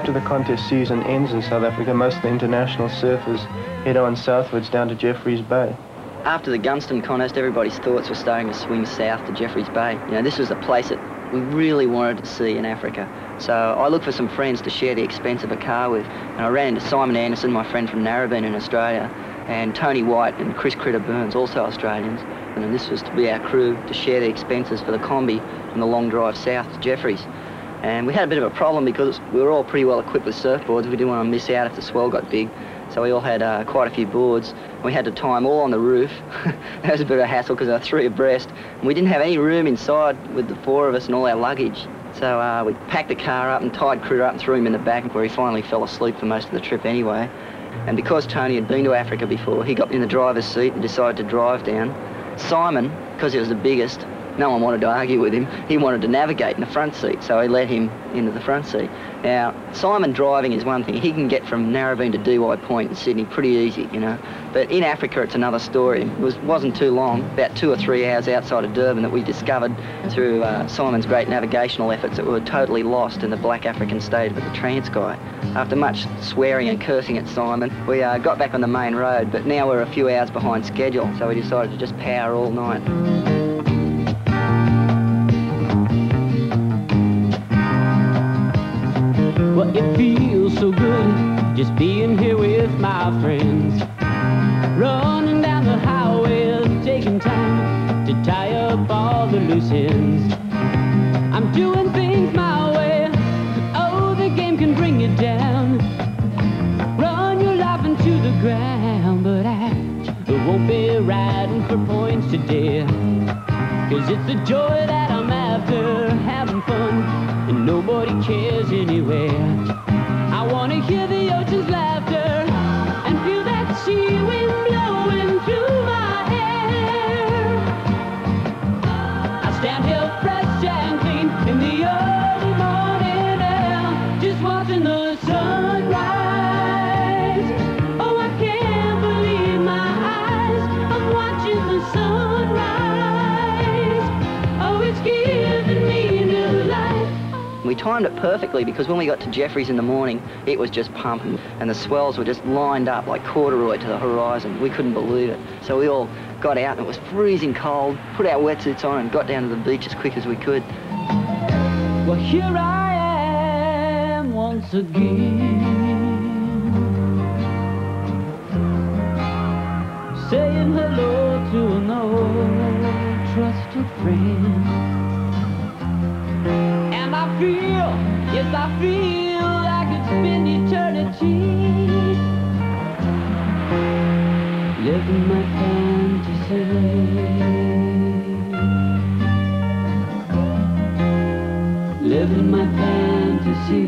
After the contest season ends in South Africa, most of the international surfers head on southwards down to Jeffreys Bay. After the Gunston contest, everybody's thoughts were starting to swing south to Jeffreys Bay. You know, this was a place that we really wanted to see in Africa. So I looked for some friends to share the expense of a car with, and I ran into Simon Anderson, my friend from Narrabeen in Australia, and Tony White and Chris Critter Burns, also Australians. And this was to be our crew to share the expenses for the combi and the long drive south to Jeffreys. And we had a bit of a problem because we were all pretty well equipped with surfboards. We didn't want to miss out if the swell got big. So we all had quite a few boards. We had to tie them all on the roof. That was a bit of a hassle because they were 3 abreast. And we didn't have any room inside with the 4 of us and all our luggage. So we packed the car up and tied Critter up and threw him in the back, where he finally fell asleep for most of the trip anyway. And because Tony had been to Africa before, he got in the driver's seat and decided to drive down. Simon, because he was the biggest, no one wanted to argue with him. He wanted to navigate in the front seat, so he let him into the front seat. Now, Simon driving is one thing. He can get from Narrabeen to DY Point in Sydney pretty easy, you know. But in Africa, it's another story. It wasn't too long, about 2 or 3 hours outside of Durban, that we discovered through Simon's great navigational efforts that we were totally lost in the black African state of the Transkei. After much swearing and cursing at Simon, we got back on the main road, but now we're a few hours behind schedule, so we decided to just power all night. Well, it feels so good just being here with my friends, running down the highway, taking time to tie up all the loose ends. I'm doing things my way. Oh, the game can bring you down, run your life into the ground, but I won't be riding for points today, 'cause it's the joy that I'm after, having fun, and nobody cares anywhere. I want to hear the ocean's laughter and feel that sea wind blowing through my hair. I stand here fresh and clean in the early morning air, just watching the sunrise. Oh, I can't believe my eyes, I'm watching the sunrise. Oh, it's giving me new life. We timed it perfectly because when we got to Jeffreys in the morning, it was just pumping and the swells were just lined up like corduroy to the horizon. We couldn't believe it. So we all got out and it was freezing cold, put our wetsuits on and got down to the beach as quick as we could. Well, here I am once again, saying hello to an old trusted friend. I feel, yes I feel like it's been eternity, living my fantasy, living my fantasy.